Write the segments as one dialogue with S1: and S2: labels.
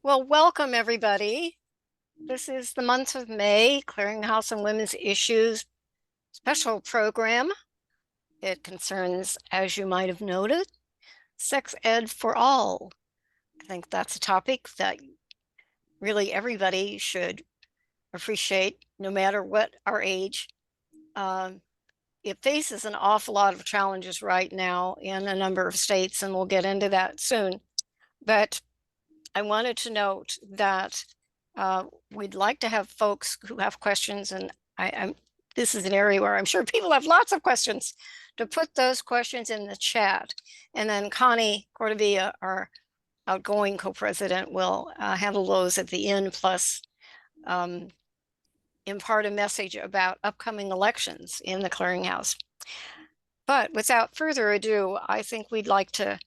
S1: Well, welcome everybody. This is the month of May, Clearinghouse on Women's Issues special program. It concerns, as you might have noted, sex ed for all. I think that's a topic that really everybody should appreciate, no matter what our age. It faces an awful lot of challenges right now in a number of states, and we'll get into that soon. But I wanted to note that we'd like to have folks who have questions, and this is an area where I'm sure people have lots of questions, to put those questions in the chat. And then Connie Cordovilla, our outgoing co-president, will handle those at the end, plus impart a message about upcoming elections in the clearinghouse. But without further ado, I think we'd like to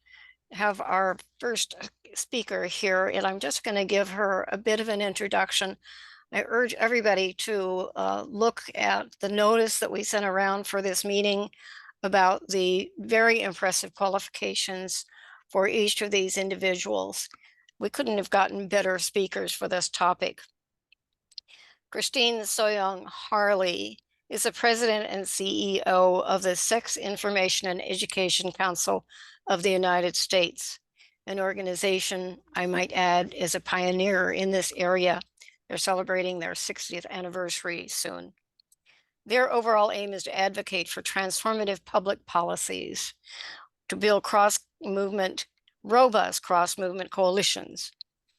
S1: have our first speaker here, and I'm just going to give her a bit of an introduction. I urge everybody to look at the notice that we sent around for this meeting about the very impressive qualifications for each of these individuals. We couldn't have gotten better speakers for this topic. Christine Soyong Harley is the president and CEO of the Sex Information and Education Council of the United States, an organization, I might add, is a pioneer in this area. They're celebrating their 60th anniversary soon. Their overall aim is to advocate for transformative public policies, to build robust cross-movement coalitions,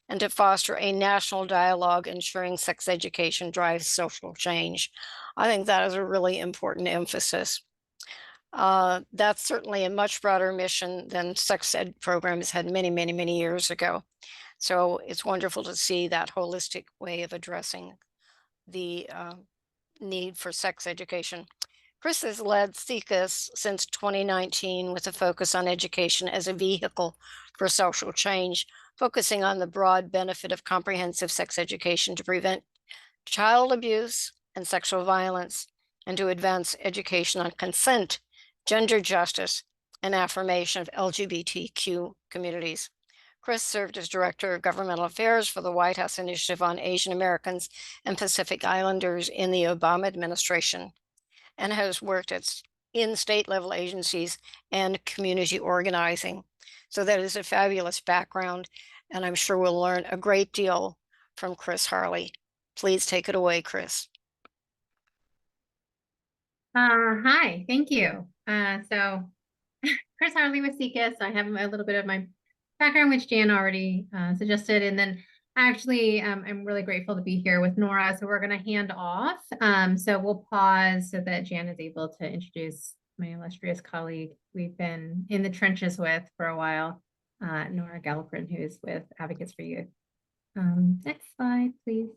S1: and to foster a national dialogue ensuring sex education drives social change. I think that is a really important emphasis. That's certainly a much broader mission than sex ed programs had many, many, many years ago. So it's wonderful to see that holistic way of addressing the need for sex education. Chris has led CCUS since 2019 with a focus on education as a vehicle for social change, focusing on the broad benefit of comprehensive sex education to prevent child abuse and sexual violence, and to advance education on consent, gender justice, and affirmation of LGBTQ communities. Chris served as Director of Governmental Affairs for the White House Initiative on Asian Americans and Pacific Islanders in the Obama administration, and has worked in state-level agencies and community organizing. So that is a fabulous background, and I'm sure we'll learn a great deal from Chris Harley. Please take it away, Chris.
S2: Hi, thank you. So Chris Harley with CCUS. I have a little bit of my background, which Jan already suggested. And then actually, I'm really grateful to be here with Nora. So we're going to hand off. So we'll pause so that Jan is able to introduce my illustrious colleague we've been in the trenches with for a while, Nora Gelperin, who is with Advocates for Youth. Next slide, please.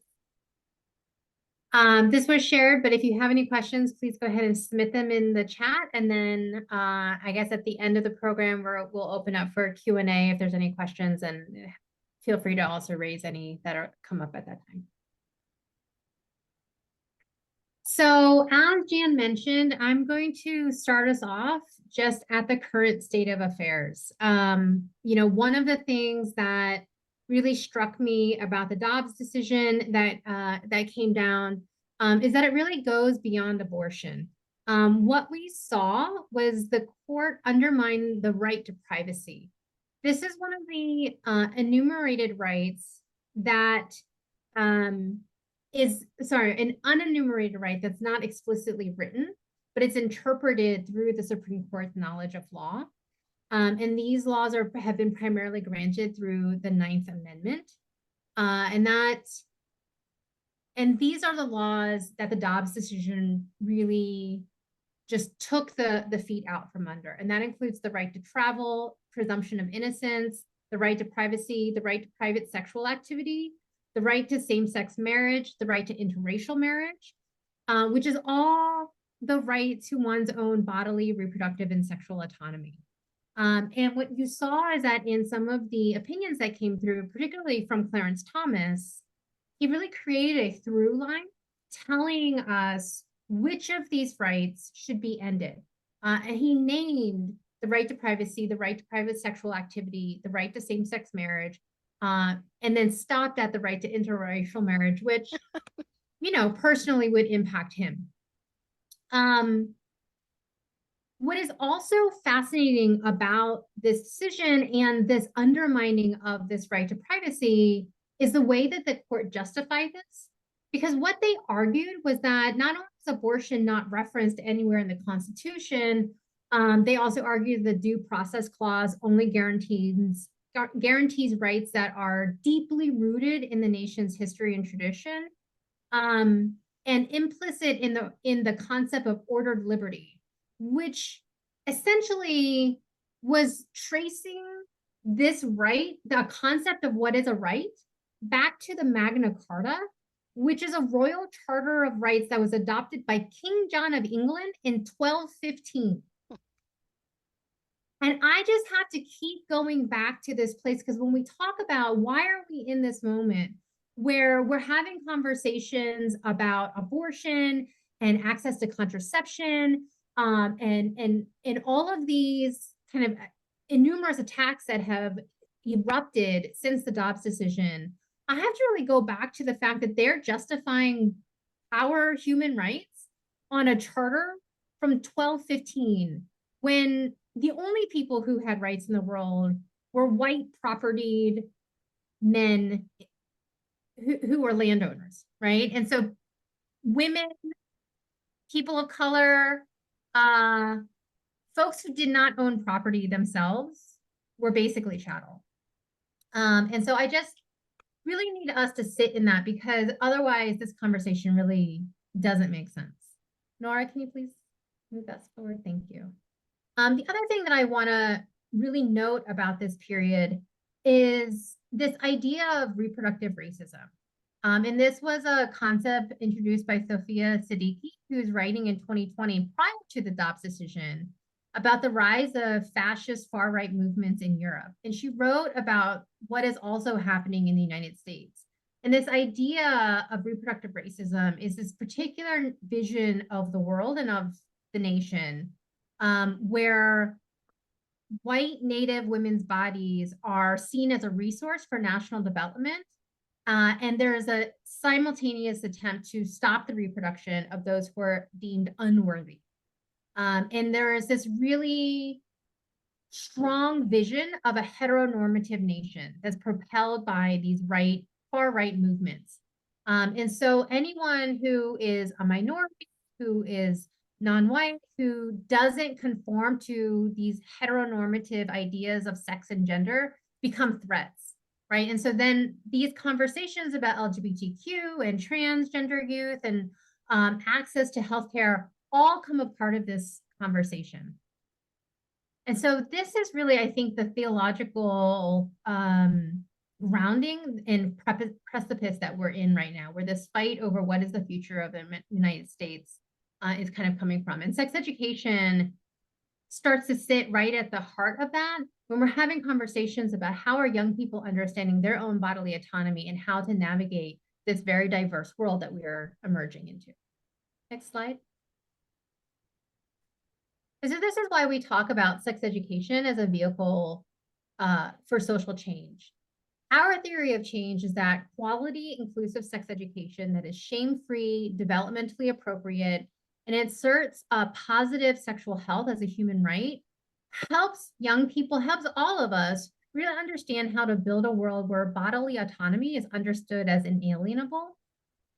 S2: This was shared, but if you have any questions, please go ahead and submit them in the chat. And then I guess at the end of the program, we'll open up for Q&A if there's any questions, and feel free to also raise any that come up at that time. So as Jan mentioned, I'm going to start us off just at the current state of affairs. One of the things that really struck me about the Dobbs decision that came down is that it really goes beyond abortion. What we saw was the court undermine the right to privacy. This is one of the enumerated rights that is, sorry, an unenumerated right that's not explicitly written, but it's interpreted through the Supreme Court's knowledge of law. And these laws have been primarily granted through the Ninth Amendment. And these are the laws that the Dobbs decision really just took the feet out from under. And that includes the right to travel, presumption of innocence, the right to privacy, the right to private sexual activity, the right to same-sex marriage, the right to interracial marriage, which is all the right to one's own bodily, reproductive, and sexual autonomy. And what you saw is that in some of the opinions that came through, particularly from Clarence Thomas, he really created a through line telling us which of these rights should be ended. And he named the right to privacy, the right to private sexual activity, the right to same-sex marriage, and then stopped at the right to interracial marriage, which, personally would impact him. What is also fascinating about this decision and this undermining of this right to privacy is the way that the court justified this. Because what they argued was that not only is abortion not referenced anywhere in the Constitution, they also argued the due process clause only guarantees rights that are deeply rooted in the nation's history and tradition, and implicit in the concept of ordered liberty, which essentially was tracing this right, the concept of what is a right, back to the Magna Carta, which is a royal charter of rights that was adopted by King John of England in 1215. And I just have to keep going back to this place, because when we talk about why are we in this moment where we're having conversations about abortion and access to contraception, and all of these kind of numerous attacks that have erupted since the Dobbs decision, I have to really go back to the fact that they're justifying our human rights on a charter from 1215, when the only people who had rights in the world were white propertied men who were landowners, right? And so women, people of color, folks who did not own property themselves were basically chattel. And so I just really need us to sit in that, because otherwise this conversation really doesn't make sense. Nora, can you please move that forward? Thank you. The other thing that I want to really note about this period is this idea of reproductive racism. And this was a concept introduced by Sophia Siddiqui, who's writing in 2020 prior to the Dobbs decision about the rise of fascist far-right movements in Europe. And she wrote about what is also happening in the United States. And this idea of reproductive racism is this particular vision of the world and of the nation, where white Native women's bodies are seen as a resource for national development. And there is a simultaneous attempt to stop the reproduction of those who are deemed unworthy. And there is this really strong vision of a heteronormative nation that's propelled by these far-right movements. And so anyone who is a minority, who is non-white, who doesn't conform to these heteronormative ideas of sex and gender become threats, right? And so then these conversations about LGBTQ and transgender youth and access to healthcare all come a part of this conversation. And so this is really, I think, the theological grounding and precipice that we're in right now, where this fight over what is the future of the United States is kind of coming from. And sex education starts to sit right at the heart of that when we're having conversations about how are young people understanding their own bodily autonomy and how to navigate this very diverse world that we are emerging into. Next slide. So this is why we talk about sex education as a vehicle for social change. Our theory of change is that quality, inclusive sex education that is shame-free, developmentally appropriate, and inserts positive sexual health as a human right helps young people, helps all of us really understand how to build a world where bodily autonomy is understood as inalienable,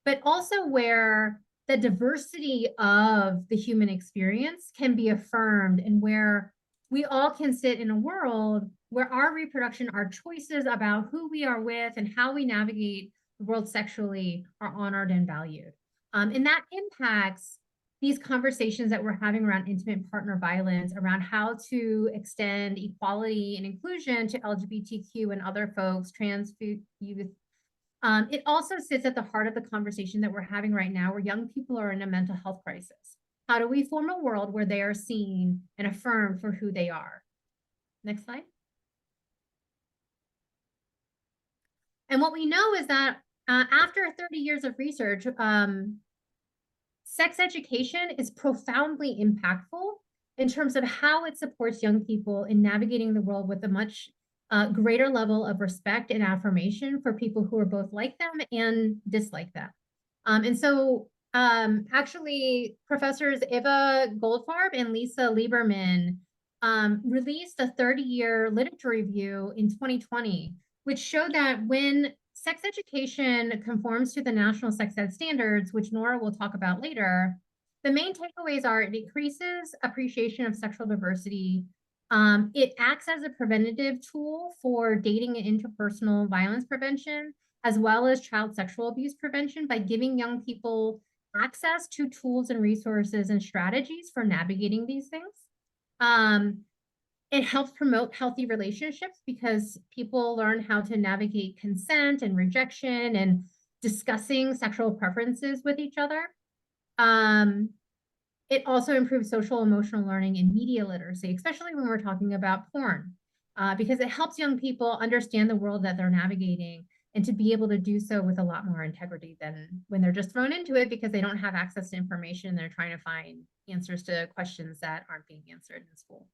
S2: but also where the diversity of the human experience can be affirmed, and where we all can sit in a world where our reproduction, our choices about who we are with and how we navigate the world sexually are honored and valued. And that impacts these conversations that we're having around intimate partner violence, around how to extend equality and inclusion to LGBTQ and other folks, trans youth. It also sits at the heart of the conversation that we're having right now, where young people are in a mental health crisis. How do we form a world where they are seen and affirmed for who they are? Next slide. And what we know is that after 30 years of research, sex education is profoundly impactful in terms of how it supports young people in navigating the world with a much a greater level of respect and affirmation for people who are both like them and dislike them. And so actually, Professors Eva Goldfarb and Lisa Lieberman released a 30-year literature review in 2020, which showed that when sex education conforms to the national sex ed standards, which Nora will talk about later, the main takeaways are it increases appreciation of sexual diversity. It acts as a preventative tool for dating and interpersonal violence prevention, as well as child sexual abuse prevention by giving young people access to tools and resources and strategies for navigating these things. It helps promote healthy relationships because people learn how to navigate consent and rejection and discussing sexual preferences with each other. It also improves social emotional learning and media literacy, especially when we're talking about porn, because it helps young people understand the world that they're navigating and to be able to do so with a lot more integrity than when they're just thrown into it because they don't have access to information. They're trying to find answers to questions that aren't being answered in school.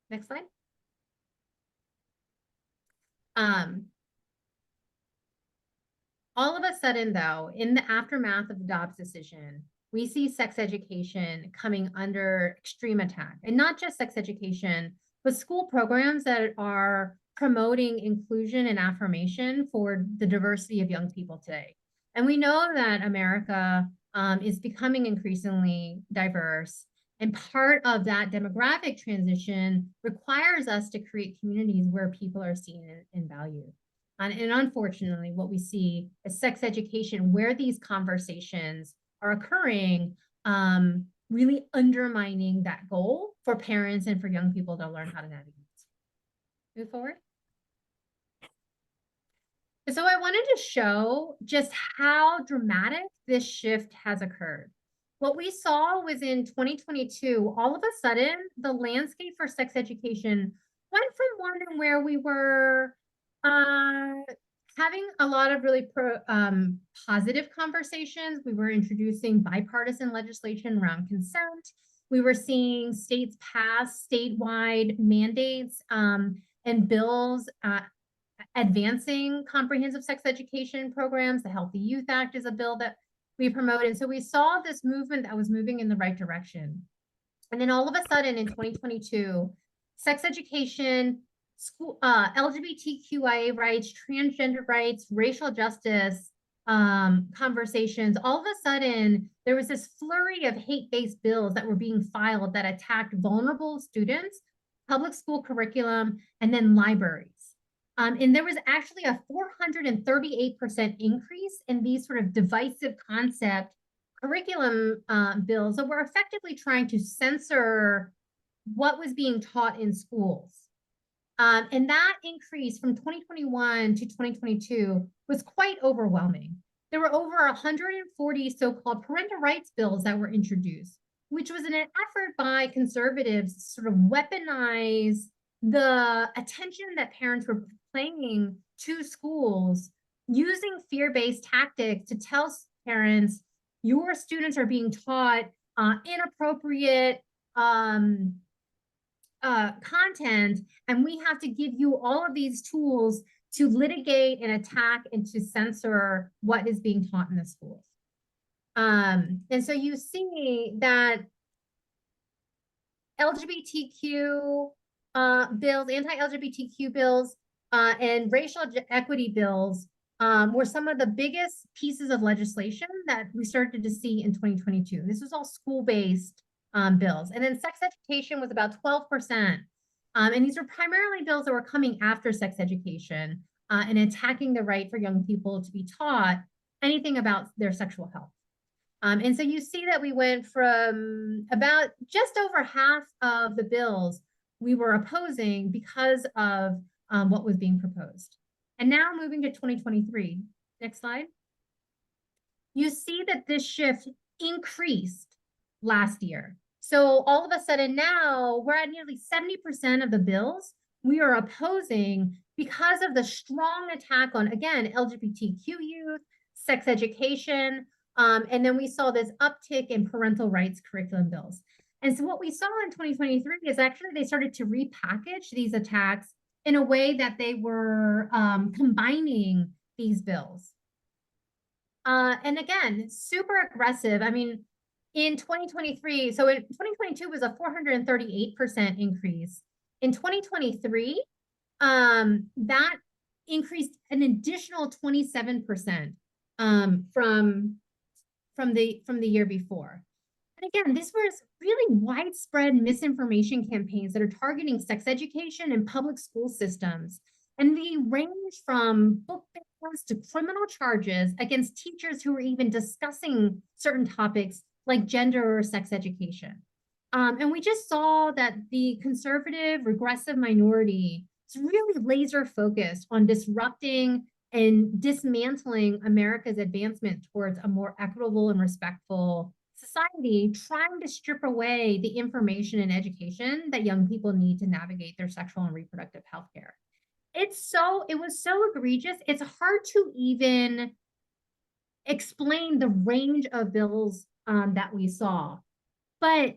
S2: Next slide. All of a sudden, though, in the aftermath of the Dobbs decision, we see sex education coming under extreme attack. And not just sex education, but school programs that are promoting inclusion and affirmation for the diversity of young people today. And we know that America is becoming increasingly diverse. And part of that demographic transition requires us to create communities where people are seen and valued. And unfortunately, what we see is sex education where these conversations are occurring, really undermining that goal for parents and for young people to learn how to navigate. Move forward. So I wanted to show just how dramatic this shift has occurred. What we saw was in 2022, all of a sudden, the landscape for sex education went from one where we were having a lot of really positive conversations. We were introducing bipartisan legislation around consent. We were seeing states pass statewide mandates and bills advancing comprehensive sex education programs. The Healthy Youth Act is a bill that we promote. And so we saw this movement that was moving in the right direction. And then all of a sudden in 2022, sex education, school, LGBTQIA rights, transgender rights, racial justice conversations, all of a sudden there was this flurry of hate-based bills that were being filed that attacked vulnerable students, public school curriculum, and then libraries. And there was actually a 438% increase in these sort of divisive concept curriculum bills that were effectively trying to censor what was being taught in schools. And that increase from 2021 to 2022 was quite overwhelming. There were over 140 so-called parental rights bills that were introduced, which was an effort by conservatives to sort of weaponize the attention that parents were paying to schools using fear-based tactics to tell parents, your students are being taught inappropriate content, and we have to give you all of these tools to litigate and attack and to censor what is being taught in the schools. And so you see that LGBTQ bills, anti-LGBTQ bills, and racial equity bills were some of the biggest pieces of legislation that we started to see in 2022. This was all school-based bills. And then sex education was about 12%. And these were primarily bills that were coming after sex education and attacking the right for young people to be taught anything about their sexual health. And so you see that we went from about just over half of the bills we were opposing because of what was being proposed. And now moving to 2023, next slide. You see that this shift increased last year. So all of a sudden now we're at nearly 70% of the bills we are opposing because of the strong attack on, again, LGBTQ youth, sex education, and then we saw this uptick in parental rights curriculum bills. And so what we saw in 2023 is actually they started to repackage these attacks in a way that they were combining these bills. And again, super aggressive. I mean, in 2023, so in 2022 was a 438% increase. In 2023, that increased an additional 27% from the year before. And again, this was really widespread misinformation campaigns that are targeting sex education and public school systems. And they range from book bans to criminal charges against teachers who were even discussing certain topics like gender or sex education. And we just saw that the conservative, regressive minority is really laser focused on disrupting and dismantling America's advancement towards a more equitable and respectful society, trying to strip away the information and education that young people need to navigate their sexual and reproductive health care. It was so egregious. It's hard to even explain the range of bills that we saw. But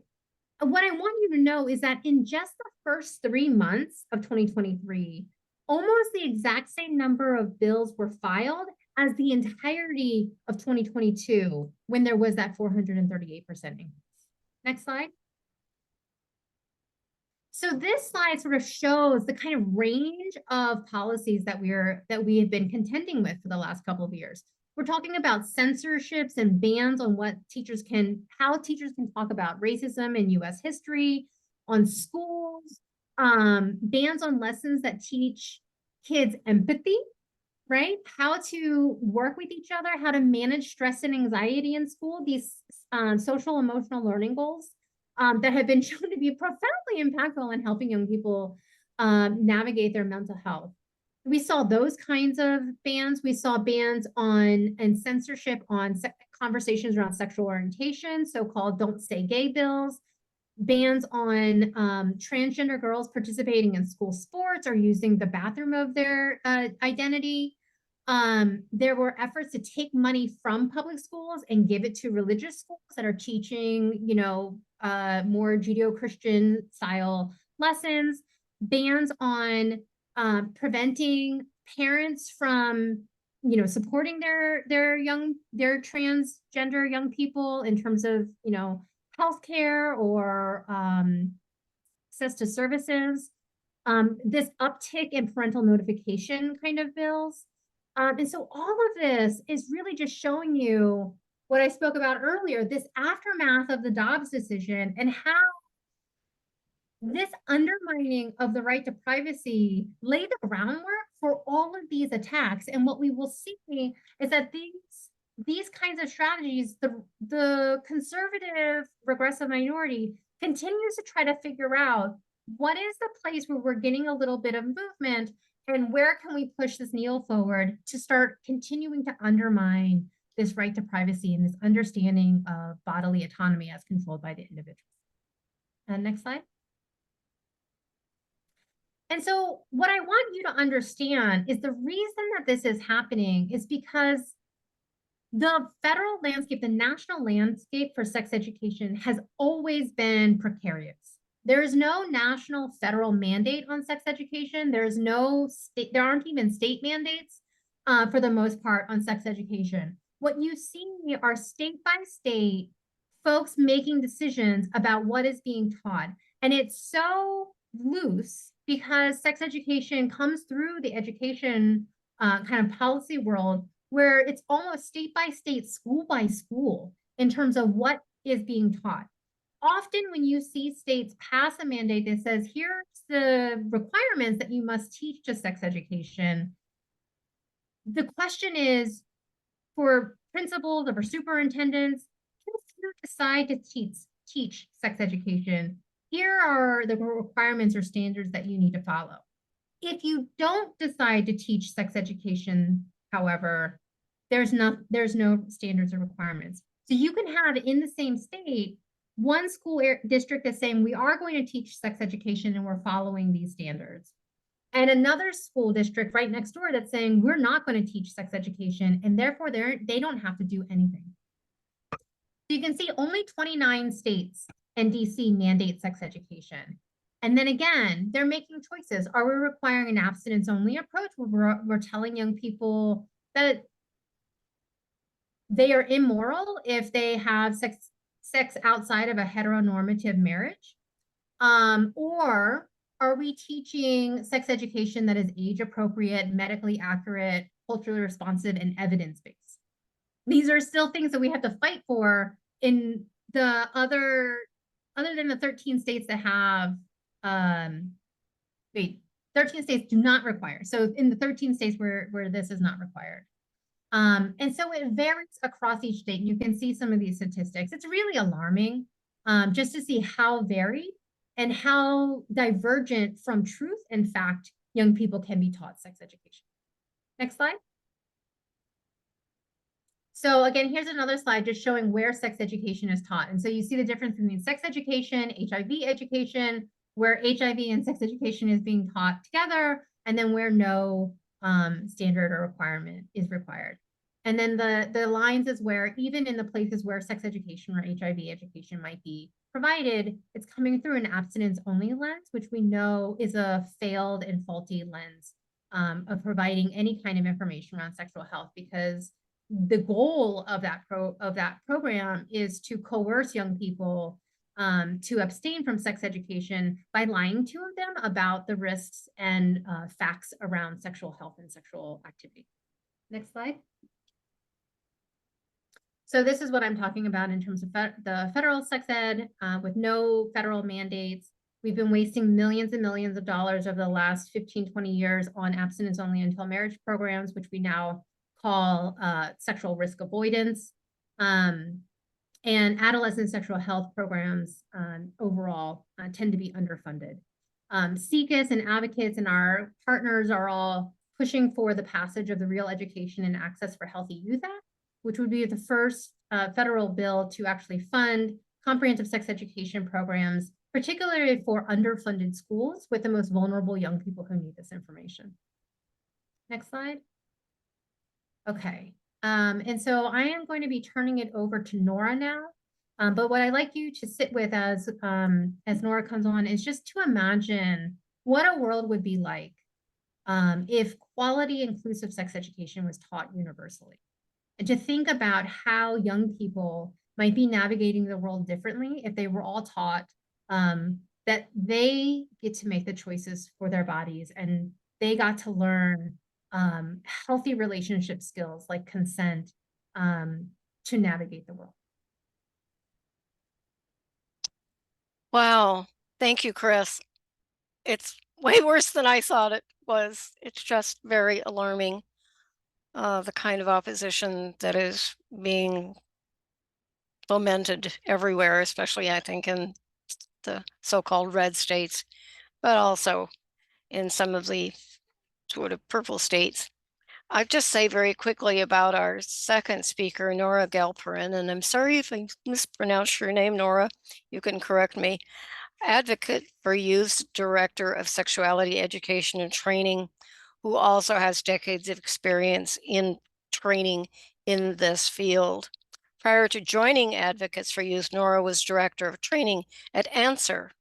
S2: what I want you to know is that in just the first 3 months of 2023, almost the exact same number of bills were filed as the entirety of 2022, when there was that 438% increase. Next slide. So this slide sort of shows the kind of range of policies that we have been contending with for the last couple of years. We're talking about censorships and bans on how teachers can talk about racism in US history, on schools, bans on lessons that teach kids empathy, right? How to work with each other, how to manage stress and anxiety in school, these social emotional learning goals that have been shown to be profoundly impactful in helping young people navigate their mental health. We saw those kinds of bans. We saw bans on and censorship on conversations around sexual orientation, so-called Don't Say Gay bills, bans on transgender girls participating in school sports or using the bathroom of their identity. There were efforts to take money from public schools and give it to religious schools that are teaching, more Judeo-Christian style lessons, bans on preventing parents from, supporting their transgender young people in terms of, healthcare or access to services. This uptick in parental notification kind of bills. And so all of this is really just showing you what I spoke about earlier, this aftermath of the Dobbs decision and how this undermining of the right to privacy laid the groundwork for all of these attacks. And what we will see is that these kinds of strategies, the conservative regressive minority continues to try to figure out what is the place where we're getting a little bit of movement and where can we push this needle forward to start continuing to undermine this right to privacy and this understanding of bodily autonomy as controlled by the individual. And next slide. And so what I want you to understand is the reason that this is happening is because the federal landscape, the national landscape for sex education has always been precarious. There is no national federal mandate on sex education. There aren't even state mandates for the most part on sex education. What you see are state by state folks making decisions about what is being taught. And it's so loose because sex education comes through the education kind of policy world where it's almost state by state, school by school in terms of what is being taught. Often when you see states pass a mandate that says, here's the requirements that you must teach to sex education, the question is for principals or for superintendents, if you decide to teach sex education, here are the requirements or standards that you need to follow. If you don't decide to teach sex education, however, there's no standards or requirements. So you can have in the same state, one school district that's saying we are going to teach sex education and we're following these standards. And another school district right next door that's saying we're not going to teach sex education and therefore they don't have to do anything. So you can see only 29 states and DC mandate sex education. And then again, they're making choices. Are we requiring an abstinence-only approach where we're telling young people that they are immoral if they have sex outside of a heteronormative marriage? Or are we teaching sex education that is age appropriate, medically accurate, culturally responsive, and evidence-based? These are still things that we have to fight for in the other than the 13 states that have, 13 states do not require. So in the 13 states where this is not required. And so it varies across each state. You can see some of these statistics. It's really alarming just to see how varied and how divergent from truth and fact young people can be taught sex education. Next slide. So again, here's another slide just showing where sex education is taught. And so you see the difference between sex education, HIV education, where HIV and sex education is being taught together, and then where no standard or requirement is required. And then the lines is where even in the places where sex education or HIV education might be provided, it's coming through an abstinence-only lens, which we know is a failed and faulty lens of providing any kind of information around sexual health, because the goal of that program is to coerce young people to abstain from sex education by lying to them about the risks and facts around sexual health and sexual activity. Next slide. So this is what I'm talking about in terms of the federal sex ed with no federal mandates. We've been wasting millions and millions of dollars over the last 15, 20 years on abstinence only until marriage programs, which we now call sexual risk avoidance, and adolescent sexual health programs overall tend to be underfunded. CCUS and advocates and our partners are all pushing for the passage of the Real Education and Access for Healthy Youth Act, which would be the first federal bill to actually fund comprehensive sex education programs, particularly for underfunded schools with the most vulnerable young people who need this information. Next slide. Okay, and so I am going to be turning it over to Nora now. But what I'd like you to sit with as Nora comes on is just to imagine what a world would be like if quality inclusive sex education was taught universally. And to think about how young people might be navigating the world differently if they were all taught that they get to make the choices for their bodies and they got to learn healthy relationship skills like consent to navigate the world.
S1: Wow. Thank you, Chris. It's way worse than I thought it was. It's just very alarming, the kind of opposition that is being fomented everywhere, especially I think in the so-called red states, but also in some of the sort of purple states. I'll just say very quickly about our second speaker, Nora Gelperin, and I'm sorry if I mispronounced your name, Nora. You can correct me. Advocate for Youth, Director of Sexuality Education and Training, who also has decades of experience in training in this field. Prior to joining Advocates for Youth, Nora was Director of Training at Answer,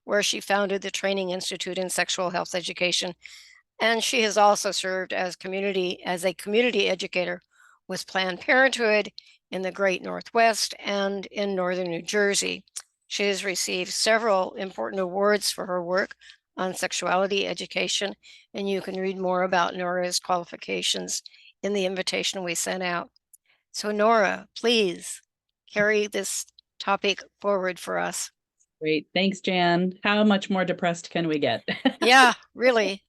S1: where she founded the Training Institute in Sexual Health Education. And she has also served as a community educator with Planned Parenthood in the Great Northwest and in Northern New Jersey. She has received several important awards for her work on sexuality education, and you can read more about Nora's qualifications in the invitation we sent out. So Nora, please carry this topic forward for us.
S3: Great. Thanks, Jan. How much more depressed can we get?
S1: Yeah, really.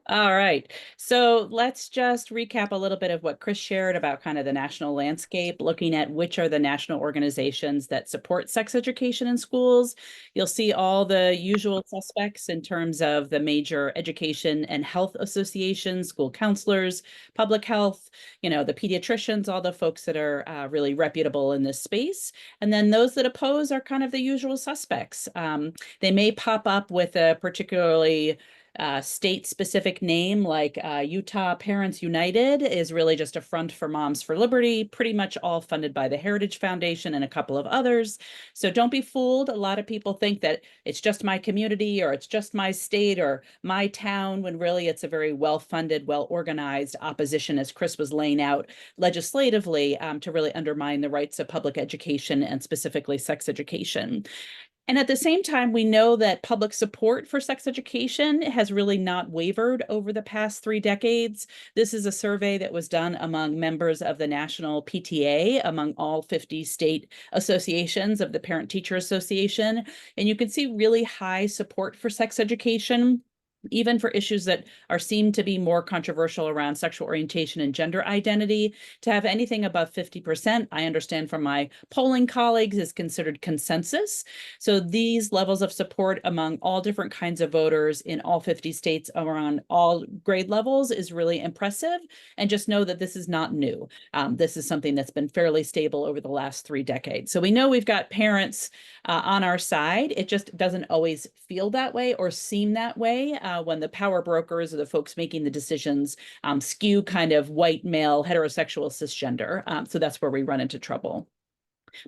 S3: All right. So let's just recap a little bit of what Chris shared about kind of the national landscape, looking at which are the national organizations that support sex education in schools. You'll see all the usual suspects in terms of the major education and health associations, school counselors, public health, the pediatricians, all the folks that are really reputable in this space. And then those that oppose are kind of the usual suspects. They may pop up with a particularly state-specific name like Utah Parents United is really just a front for Moms for Liberty, pretty much all funded by the Heritage Foundation and a couple of others. So don't be fooled. A lot of people think that it's just my community or it's just my state or my town, when really it's a very well-funded, well-organized opposition, as Chris was laying out legislatively, to really undermine the rights of public education and specifically sex education. And at the same time, we know that public support for sex education has really not wavered over the past 3 decades. This is a survey that was done among members of the National PTA, among all 50 state associations of the Parent-Teacher Association. And you can see really high support for sex education, even for issues that are seen to be more controversial around sexual orientation and gender identity. To have anything above 50%, I understand from my polling colleagues, is considered consensus. So these levels of support among all different kinds of voters in all 50 states around all grade levels is really impressive. And just know that this is not new. This is something that's been fairly stable over the last 3 decades. So we know we've got parents on our side. It just doesn't always feel that way or seem that way when the power brokers or the folks making the decisions skew kind of white male heterosexual cisgender. So that's where we run into trouble.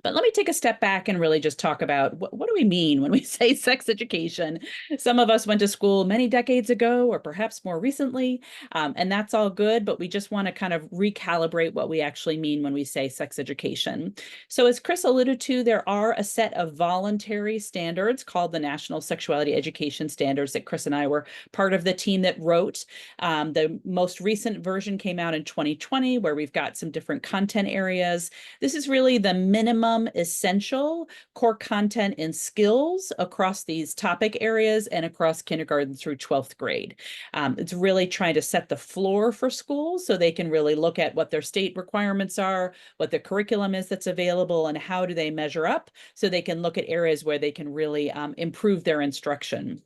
S3: But let me take a step back and really just talk about what do we mean when we say sex education? Some of us went to school many decades ago, or perhaps more recently, and that's all good, but we just want to kind of recalibrate what we actually mean when we say sex education. So as Chris alluded to, there are a set of voluntary standards called the National Sexuality Education Standards that Chris and I were part of the team that wrote. The most recent version came out in 2020, where we've got some different content areas. This is really the minimum essential core content and skills across these topic areas and across kindergarten through 12th grade. It's really trying to set the floor for schools so they can really look at what their state requirements are, what the curriculum is that's available, and how do they measure up so they can look at areas where they can really improve their instruction.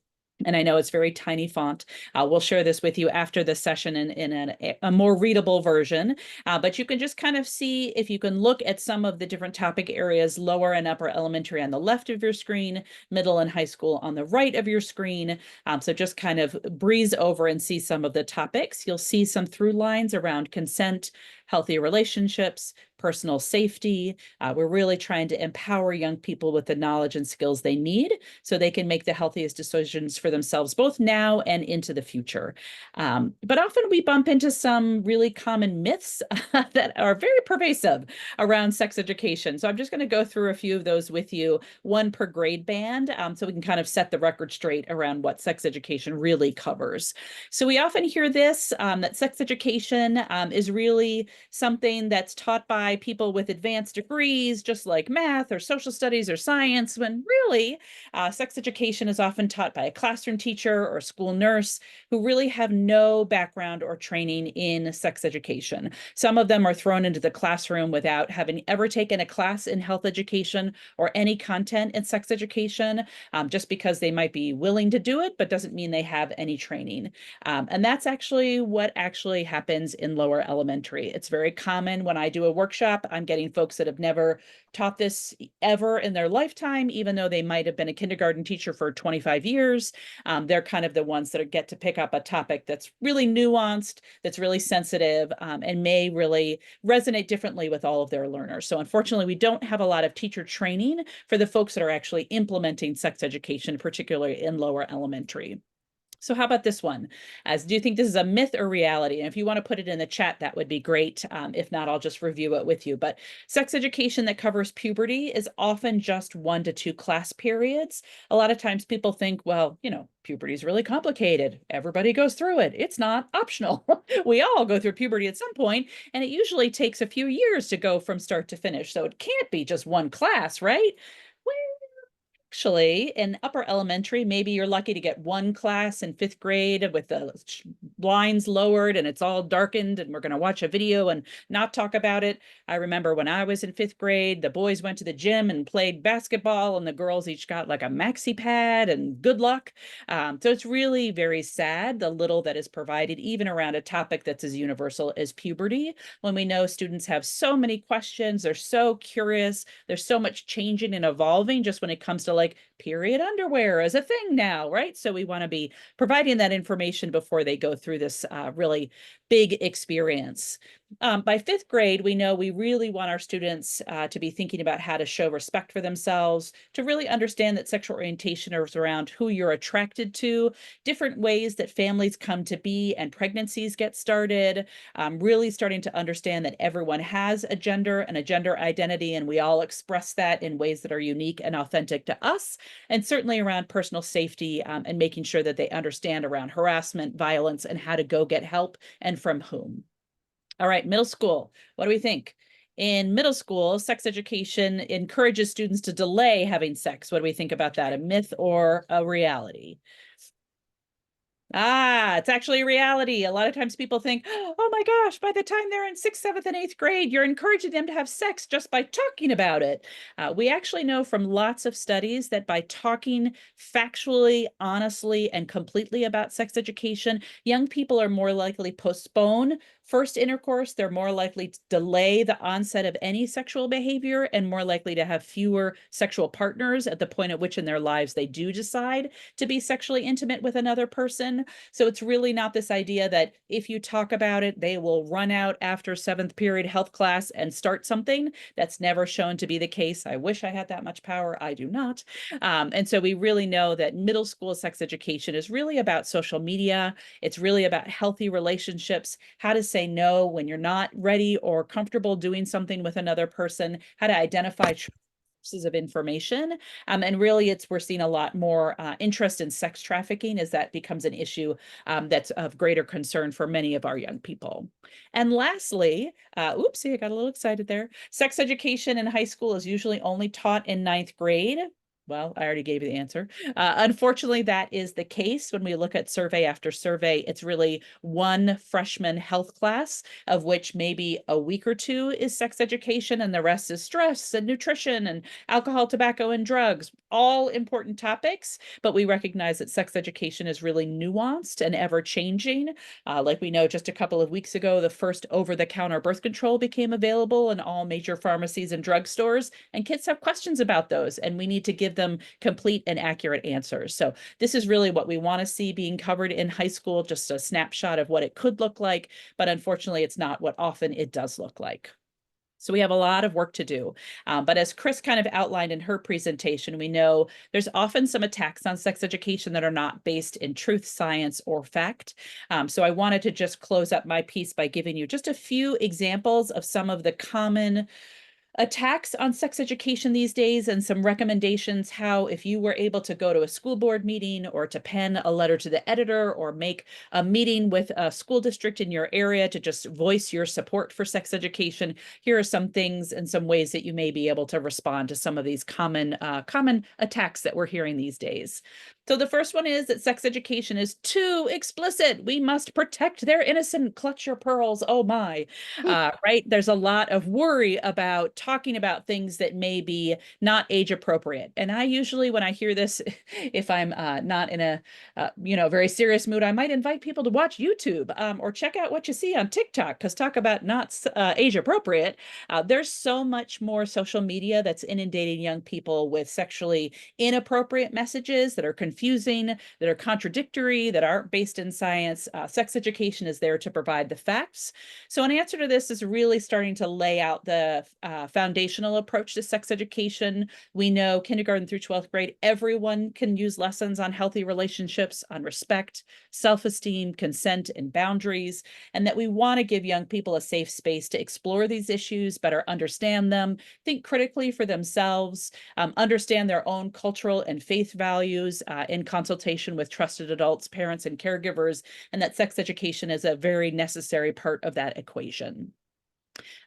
S3: And I know it's very tiny font. We'll share this with you after the session in a more readable version, but you can just kind of see, if you can look at some of the different topic areas, lower and upper elementary on the left of your screen, middle and high school on the right of your screen. So just kind of breeze over and see some of the topics. You'll see some through lines around consent, healthy relationships, personal safety. We're really trying to empower young people with the knowledge and skills they need so they can make the healthiest decisions for themselves, both now and into the future. But often we bump into some really common myths that are very pervasive around sex education. So I'm just going to go through a few of those with you, one per grade band, so we can kind of set the record straight around what sex education really covers. So we often hear this, that sex education is really something that's taught by people with advanced degrees, just like math or social studies or science, when really sex education is often taught by a classroom teacher or school nurse who really have no background or training in sex education. Some of them are thrown into the classroom without having ever taken a class in health education or any content in sex education, just because they might be willing to do it, but doesn't mean they have any training. And that's actually what actually happens in lower elementary. It's very common when I do a workshop, I'm getting folks that have never taught this ever in their lifetime, even though they might have been a kindergarten teacher for 25 years. They're kind of the ones that get to pick up a topic that's really nuanced, that's really sensitive, and may really resonate differently with all of their learners. So unfortunately, we don't have a lot of teacher training for the folks that are actually implementing sex education, particularly in lower elementary. So how about this one? Do you think this is a myth or reality? And if you want to put it in the chat, that would be great. If not, I'll just review it with you. But sex education that covers puberty is often just 1 to 2 class periods. A lot of times people think, well, you know, puberty is really complicated. Everybody goes through it. It's not optional. We all go through puberty at some point, and it usually takes a few years to go from start to finish. So it can't be just 1 class, right? Actually, in upper elementary, maybe you're lucky to get 1 class in 5th grade with the blinds lowered and it's all darkened and we're going to watch a video and not talk about it. I remember when I was in 5th grade, the boys went to the gym and played basketball and the girls each got like a maxi pad and good luck. So it's really very sad, the little that is provided even around a topic that's as universal as puberty, when we know students have so many questions, they're so curious, there's so much changing and evolving just when it comes to like period underwear is a thing now, right? So we want to be providing that information before they go through this really big experience. By 5th grade, we know we really want our students to be thinking about how to show respect for themselves, to really understand that sexual orientation is around who you're attracted to, different ways that families come to be and pregnancies get started, really starting to understand that everyone has a gender and a gender identity, and we all express that in ways that are unique and authentic to us, and certainly around personal safety and making sure that they understand around harassment, violence, and how to go get help and from whom. All right, middle school, what do we think? In middle school, sex education encourages students to delay having sex. What do we think about that? A myth or a reality? It's actually a reality. A lot of times people think, oh my gosh, by the time they're in 6th, 7th, and 8th grade, you're encouraging them to have sex just by talking about it. We actually know from lots of studies that by talking factually, honestly, and completely about sex education, young people are more likely to postpone first intercourse. They're more likely to delay the onset of any sexual behavior and more likely to have fewer sexual partners at the point at which in their lives they do decide to be sexually intimate with another person. So it's really not this idea that if you talk about it, they will run out after 7th period health class and start something. That's never shown to be the case. I wish I had that much power. I do not. And so we really know that middle school sex education is really about social media. It's really about healthy relationships, how to say no when you're not ready or comfortable doing something with another person, how to identify sources of information. And really we're seeing a lot more interest in sex trafficking as that becomes an issue that's of greater concern for many of our young people. And lastly, oopsie, I got a little excited there. Sex education in high school is usually only taught in 9th grade. Well, I already gave you the answer. Unfortunately, that is the case when we look at survey after survey. It's really one freshman health class, of which maybe a week or two is sex education, and the rest is stress and nutrition and alcohol, tobacco, and drugs. All important topics, but we recognize that sex education is really nuanced and ever changing. Like we know just a couple of weeks ago, the first over-the-counter birth control became available in all major pharmacies and drugstores, and kids have questions about those, and we need to give them complete and accurate answers. So this is really what we want to see being covered in high school, just a snapshot of what it could look like, but unfortunately it's not what often it does look like. So we have a lot of work to do. But as Chris kind of outlined in her presentation, we know there's often some attacks on sex education that are not based in truth, science, or fact. So I wanted to just close up my piece by giving you just a few examples of some of the common attacks on sex education these days and some recommendations how, if you were able to go to a school board meeting or to pen a letter to the editor or make a meeting with a school district in your area to just voice your support for sex education, here are some things and some ways that you may be able to respond to some of these common attacks that we're hearing these days. So the first one is that sex education is too explicit. We must protect their innocent, clutch your pearls. Oh my, right? There's a lot of worry about talking about things that may be not age appropriate. And I usually, when I hear this, if I'm not in a very serious mood, I might invite people to watch YouTube or check out what you see on TikTok, because talk about not age appropriate. There's so much more social media that's inundating young people with sexually inappropriate messages that are confusing, that are contradictory, that aren't based in science. Sex education is there to provide the facts. So an answer to this is really starting to lay out the foundational approach to sex education. We know kindergarten through 12th grade, everyone can use lessons on healthy relationships, on respect, self-esteem, consent, and boundaries, and that we want to give young people a safe space to explore these issues, better understand them, think critically for themselves, understand their own cultural and faith values in consultation with trusted adults, parents, and caregivers, and that sex education is a very necessary part of that equation.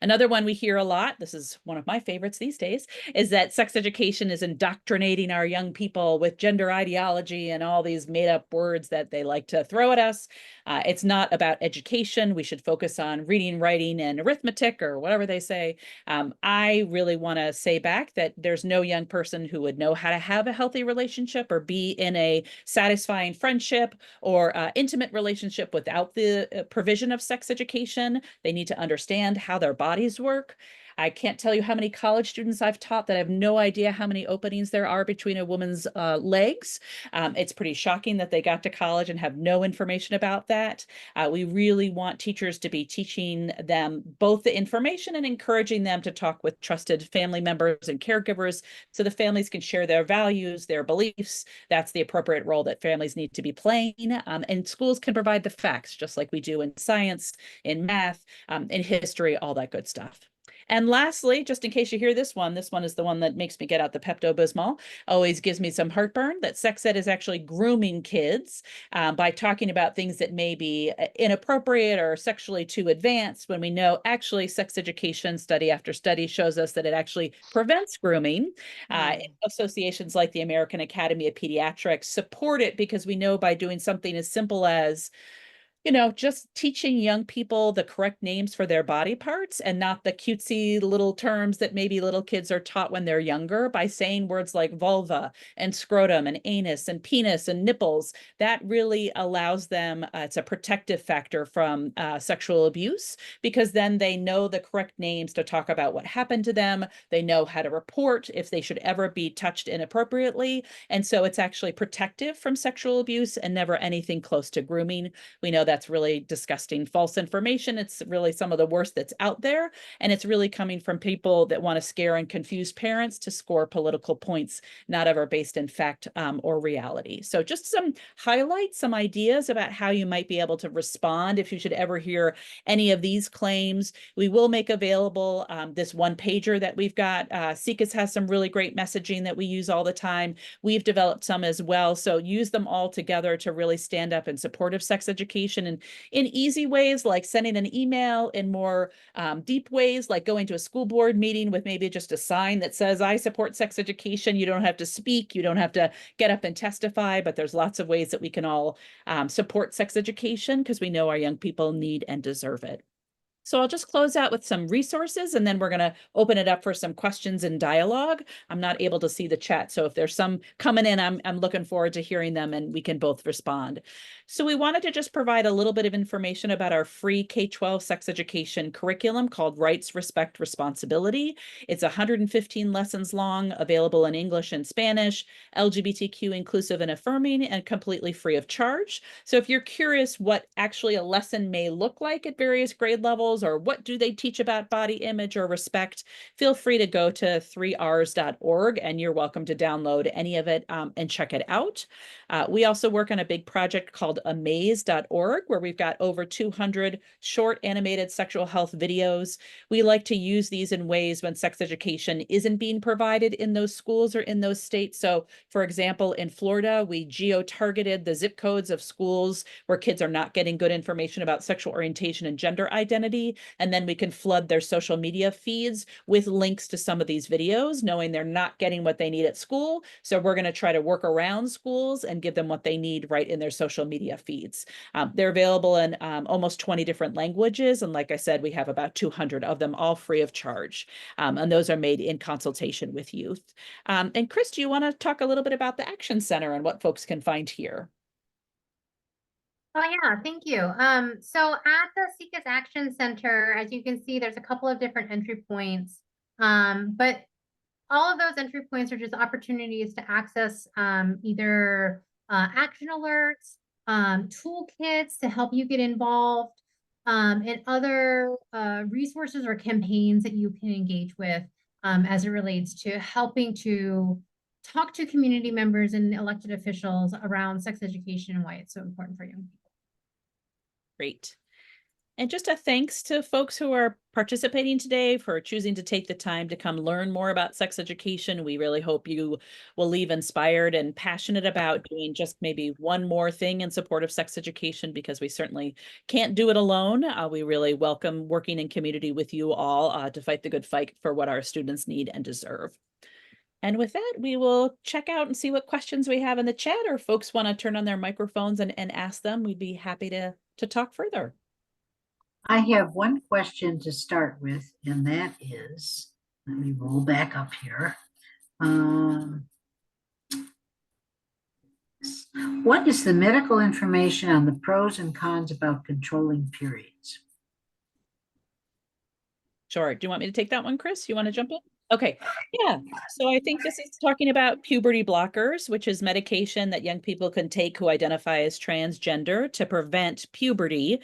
S3: Another one we hear a lot, this is one of my favorites these days, is that sex education is indoctrinating our young people with gender ideology and all these made up words that they like to throw at us. It's not about education. We should focus on reading, writing, and arithmetic, or whatever they say. I really want to say back that there's no young person who would know how to have a healthy relationship or be in a satisfying friendship or intimate relationship without the provision of sex education. They need to understand how their bodies work. I can't tell you how many college students I've taught that have no idea how many openings there are between a woman's legs. It's pretty shocking that they got to college and have no information about that. We really want teachers to be teaching them both the information and encouraging them to talk with trusted family members and caregivers so the families can share their values, their beliefs. That's the appropriate role that families need to be playing. And schools can provide the facts, just like we do in science, in math, in history, all that good stuff. And lastly, just in case you hear this one is the one that makes me get out the Pepto-Bismol, always gives me some heartburn, that sex ed is actually grooming kids by talking about things that may be inappropriate or sexually too advanced, when we know actually sex education study after study shows us that it actually prevents grooming. Associations like the American Academy of Pediatrics support it because we know by doing something as simple as just teaching young people the correct names for their body parts and not the cutesy little terms that maybe little kids are taught when they're younger, by saying words like vulva and scrotum and anus and penis and nipples. That really allows them, it's a protective factor from sexual abuse, because then they know the correct names to talk about what happened to them. They know how to report if they should ever be touched inappropriately. And so it's actually protective from sexual abuse and never anything close to grooming. We know that's really disgusting false information. It's really some of the worst that's out there. And it's really coming from people that want to scare and confuse parents to score political points, not ever based in fact or reality. So just some highlights, some ideas about how you might be able to respond if you should ever hear any of these claims. We will make available this one pager that we've got. CCAS has some really great messaging that we use all the time. We've developed some as well. So use them all together to really stand up in support of sex education, and in easy ways like sending an email, in more deep ways like going to a school board meeting with maybe just a sign that says, I support sex education. You don't have to speak, you don't have to get up and testify, but there's lots of ways that we can all support sex education, because we know our young people need and deserve it. So I'll just close out with some resources, and then we're going to open it up for some questions and dialogue. I'm not able to see the chat, so if there's some coming in, I'm looking forward to hearing them and we can both respond. So we wanted to just provide a little bit of information about our free K-12 sex education curriculum called Rights, Respect, Responsibility. It's 115 lessons long, available in English and Spanish, LGBTQ inclusive and affirming, and completely free of charge. So if you're curious what actually a lesson may look like at various grade levels, or what do they teach about body image or respect, feel free to go to 3rs.org, and you're welcome to download any of it and check it out. We also work on a big project called amaze.org, where we've got over 200 short animated sexual health videos. We like to use these in ways when sex education isn't being provided in those schools or in those states. So for example, in Florida, we geo-targeted the zip codes of schools where kids are not getting good information about sexual orientation and gender identity. And then we can flood their social media feeds with links to some of these videos, knowing they're not getting what they need at school. So we're going to try to work around schools and give them what they need right in their social media feeds. They're available in almost 20 different languages. And like I said, we have about 200 of them, all free of charge. And those are made in consultation with youth. And Chris, do you want to talk a little bit about the Action Center and what folks can find here?
S2: Oh yeah, thank you. So at the CCAS Action Center, as you can see, there's a couple of different entry points. But all of those entry points are just opportunities to access either action alerts, toolkits to help you get involved, and other resources or campaigns that you can engage with as it relates to helping to talk to community members and elected officials around sex education and why it's so important for young people.
S3: Great. And just a thanks to folks who are participating today for choosing to take the time to come learn more about sex education. We really hope you will leave inspired and passionate about doing just maybe one more thing in support of sex education, because we certainly can't do it alone. We really welcome working in community with you all to fight the good fight for what our students need and deserve. And with that, we will check out and see what questions we have in the chat, or folks want to turn on their microphones and ask them. We'd be happy to talk further.
S4: I have one question to start with, and that is, let me roll back up here. What is the medical information on the pros and cons about controlling periods?
S3: Sure. Do you want me to take that one, Chris? You want to jump in? Okay. Yeah. So I think this is talking about puberty blockers, which is medication that young people can take who identify as transgender to prevent puberty,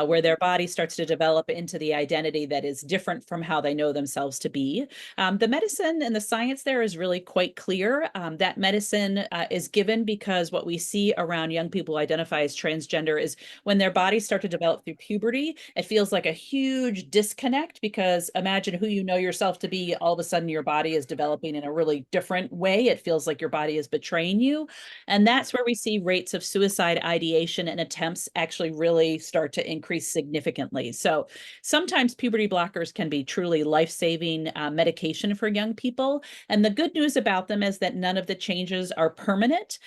S3: where their body starts to develop into the identity that is different from how they know themselves to be. The medicine and the science there is really quite clear. That medicine is given because what we see around young people who identify as transgender is when their bodies start to develop through puberty, it feels like a huge disconnect, because imagine who you know yourself to be, all of a sudden your body is developing in a really different way. It feels like your body is betraying you. And that's where we see rates of suicide ideation and attempts actually really start to increase significantly. So sometimes puberty blockers can be truly life-saving medication for young people. And the good news about them is that none of the changes are permanent.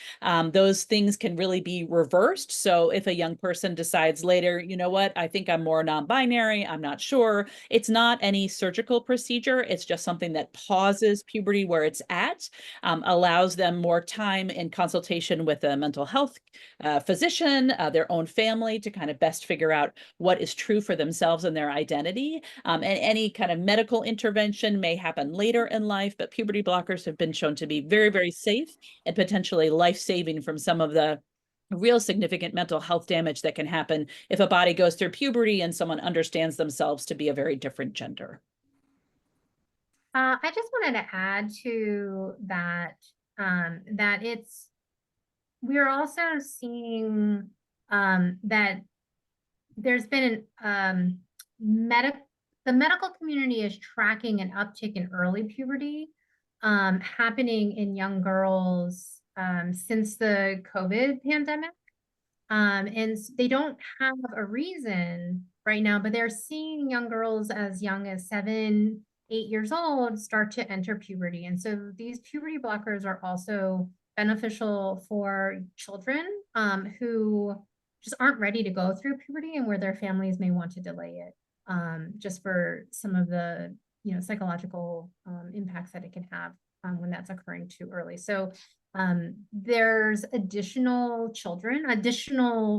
S3: Those things can really be reversed. So if a young person decides later, you know what, I think I'm more non-binary, I'm not sure, it's not any surgical procedure. It's just something that pauses puberty where it's at, allows them more time in consultation with a mental health physician, their own family, to kind of best figure out what is true for themselves and their identity. And any kind of medical intervention may happen later in life, but puberty blockers have been shown to be very, very safe and potentially life-saving from some of the real significant mental health damage that can happen if a body goes through puberty and someone understands themselves to be a very different gender.
S2: I just wanted to add to that, we're also seeing that there's been the medical community is tracking an uptick in early puberty happening in young girls since the COVID pandemic. And they don't have a reason right now, but they're seeing young girls as young as 7, 8 years old start to enter puberty. And so these puberty blockers are also beneficial for children who just aren't ready to go through puberty, and where their families may want to delay it just for some of the psychological impacts that it can have when that's occurring too early. So there's additional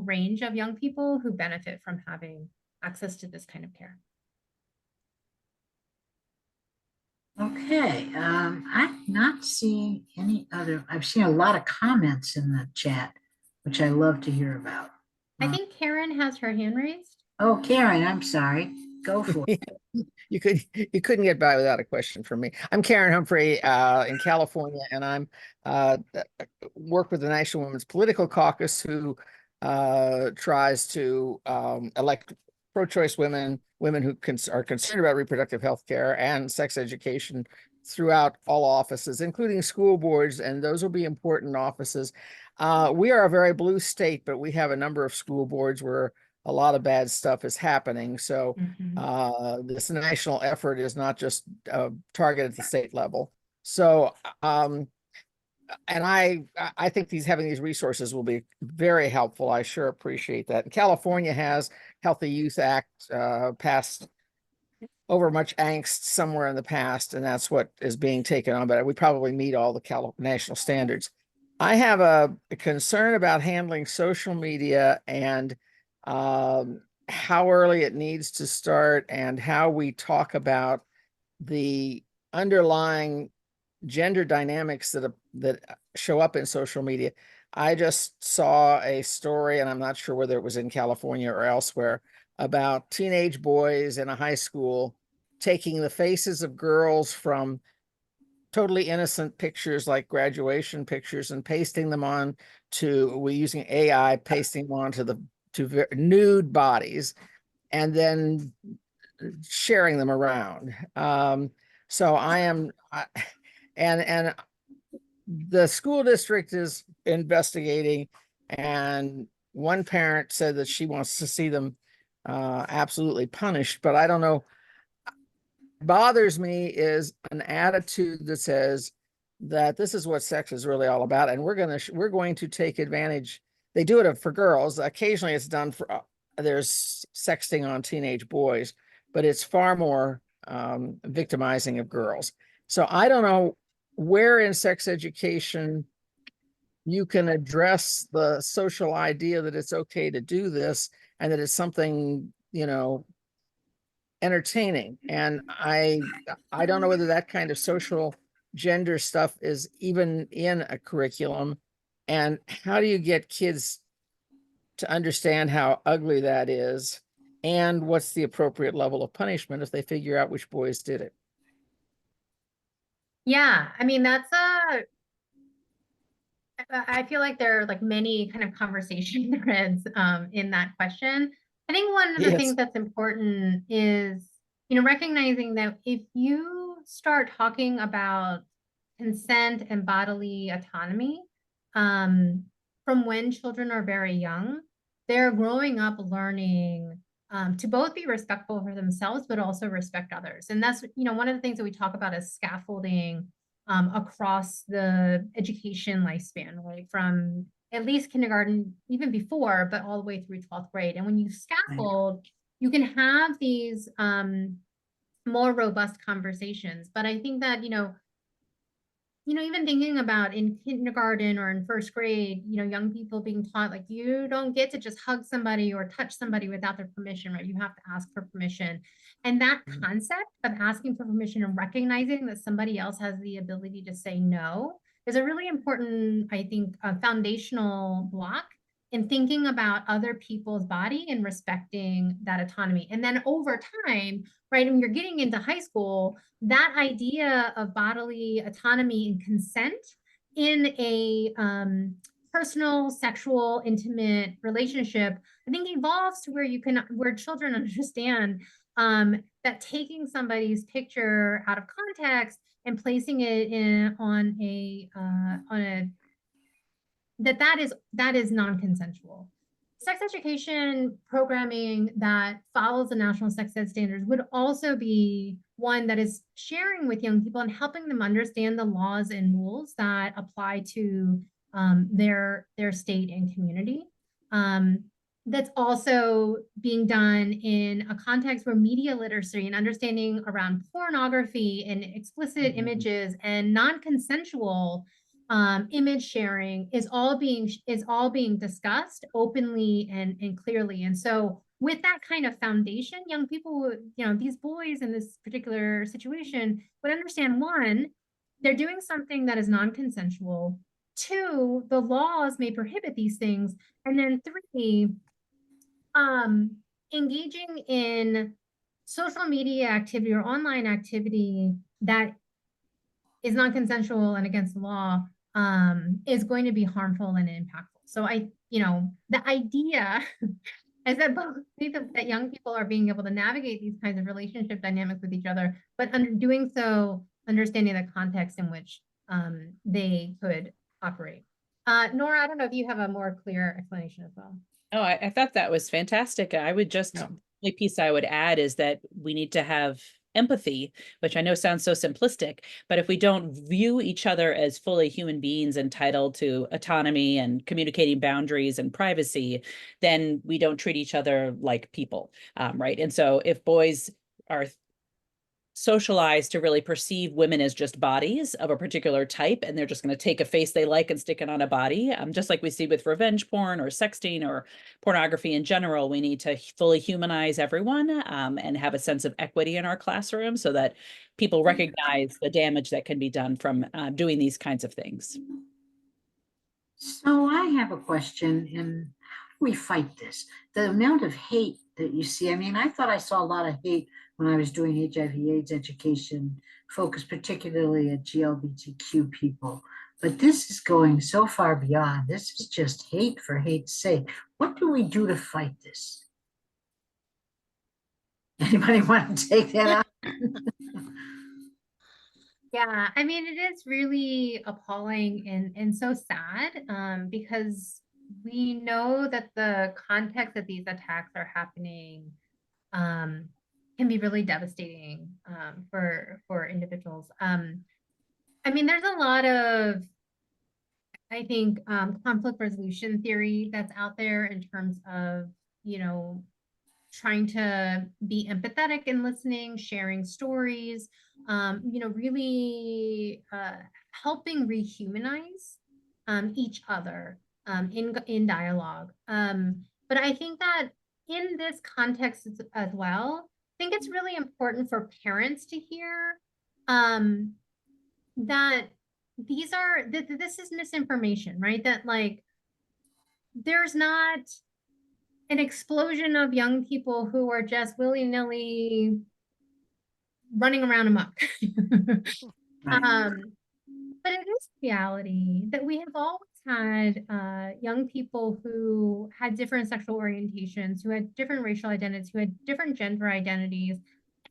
S2: range of young people who benefit from having access to this kind of care.
S4: Okay, I'm not seeing any other, I've seen a lot of comments in the chat, which I love to hear about.
S2: I think Karen has her hand raised.
S4: Oh, Karen, I'm sorry. Go for it.
S5: You couldn't get by without a question from me. I'm Karen Humphrey in California, and I'm work with the National Women's Political Caucus, who tries to elect pro-choice women who are concerned about reproductive health care and sex education throughout all offices, including school boards, and those will be important offices. We are a very blue state, but we have a number of school boards where a lot of bad stuff is happening. So this national effort is not just targeted at the state level. So, and I think having these resources will be very helpful. I sure appreciate that. And California has Healthy Youth Act passed over much angst somewhere in the past, and that's what is being taken on, but we probably meet all the national standards. I have a concern about handling social media and how early it needs to start, and how we talk about the underlying gender dynamics that show up in social media. I just saw a story, and I'm not sure whether it was in California or elsewhere, about teenage boys in a high school taking the faces of girls from totally innocent pictures like graduation pictures and pasting them on to, using AI, pasting them onto to nude bodies, and then sharing them around. So and the school district is investigating, and one parent said that she wants to see them absolutely punished, but I don't know. Bothers me is an attitude that says that this is what sex is really all about, and we're going to take advantage. They do it for girls. Occasionally it's done for there's sexting on teenage boys, but it's far more victimizing of girls. So I don't know where in sex education you can address the social idea that it's okay to do this, and that it's something, entertaining. And I don't know whether that kind of social gender stuff is even in a curriculum. And how do you get kids to understand how ugly that is? And what's the appropriate level of punishment if they figure out which boys did it?
S2: Yeah, I mean, I feel like there are like many kind of conversation threads in that question. I think one of the
S5: Yes.
S2: things that's important is, you know, recognizing that if you start talking about consent and bodily autonomy from when children are very young, they're growing up learning to both be respectful for themselves, but also respect others. And that's, you know, one of the things that we talk about is scaffolding across the education lifespan, right? From at least kindergarten, even before, but all the way through 12th grade. And when you scaffold, you can have these more robust conversations. But I think that, you know, even thinking about in kindergarten or in first grade, you know, young people being taught like you don't get to just hug somebody or touch somebody without their permission, right? You have to ask for permission. And that concept of asking for permission and recognizing that somebody else has the ability to say no is a really important, I think, foundational block in thinking about other people's body and respecting that autonomy. And then over time, right, when you're getting into high school, that idea of bodily autonomy and consent in a personal, sexual, intimate relationship, I think evolves to where children understand that taking somebody's picture out of context and placing it on a that is non-consensual. Sex education programming that follows the national sex ed standards would also be one that is sharing with young people and helping them understand the laws and rules that apply to their state and community. That's also being done in a context where media literacy and understanding around pornography and explicit images and non-consensual image sharing is all being discussed openly and clearly. And so with that kind of foundation, young people would, you know, these boys in this particular situation would understand, one, they're doing something that is non-consensual. Two, the laws may prohibit these things. And then three, engaging in social media activity or online activity that is non-consensual and against the law is going to be harmful and impactful. So the idea is that both that young people are being able to navigate these kinds of relationship dynamics with each other, but doing so, understanding the context in which they could operate. Nora, I don't know if you have a more clear explanation as well.
S3: Oh, I thought that was fantastic. I would just,
S5: Yeah.
S3: the only piece I would add is that we need to have empathy, which I know sounds so simplistic, but if we don't view each other as fully human beings entitled to autonomy and communicating boundaries and privacy, then we don't treat each other like people, right? And so if boys are socialized to really perceive women as just bodies of a particular type, and they're just going to take a face they like and stick it on a body, just like we see with revenge porn or sexting or pornography in general. We need to fully humanize everyone and have a sense of equity in our classroom so that people recognize the damage that can be done from doing these kinds of things.
S4: So I have a question, and how do we fight this? The amount of hate that you see, I mean, I thought I saw a lot of hate when I was doing HIV/AIDS education, focused particularly at GLBTQ people. But this is going so far beyond. This is just hate for hate's sake. What do we do to fight this? Anybody want to take that on?
S2: Yeah, I mean, it is really appalling and so sad because we know that the context that these attacks are happening can be really devastating for individuals. I mean, there's a lot of, I think, conflict resolution theory that's out there in terms of, you know, trying to be empathetic and listening, sharing stories, you know, really helping rehumanize each other in dialogue. But I think that in this context as well, think it's really important for parents to hear that this is misinformation, right? That like there's not an explosion of young people who are just willy-nilly running around amok.
S4: Right.
S2: But it is reality that we have always had young people who had different sexual orientations, who had different racial identities, who had different gender identities.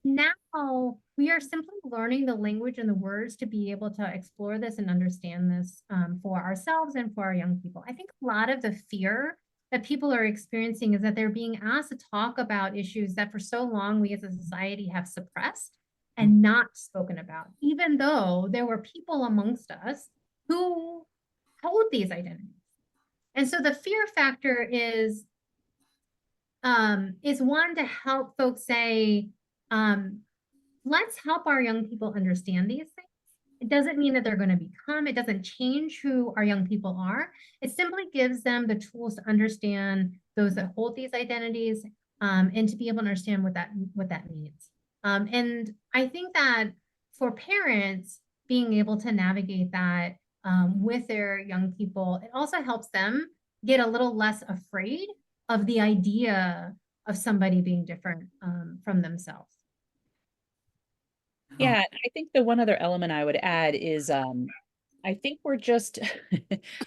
S2: Now we are simply learning the language and the words to be able to explore this and understand this for ourselves and for our young people. I think a lot of the fear that people are experiencing is that they're being asked to talk about issues that for so long we as a society have suppressed and not spoken about, even though there were people amongst us who hold these identities. And so the fear factor is one to help folks say, let's help our young people understand these things. It doesn't mean that they're going to become, it doesn't change who our young people are. It simply gives them the tools to understand those that hold these identities and to be able to understand what that means. And I think that for parents, being able to navigate that with their young people, it also helps them get a little less afraid of the idea of somebody being different from themselves.
S3: Yeah, I think the one other element I would add is I think we're just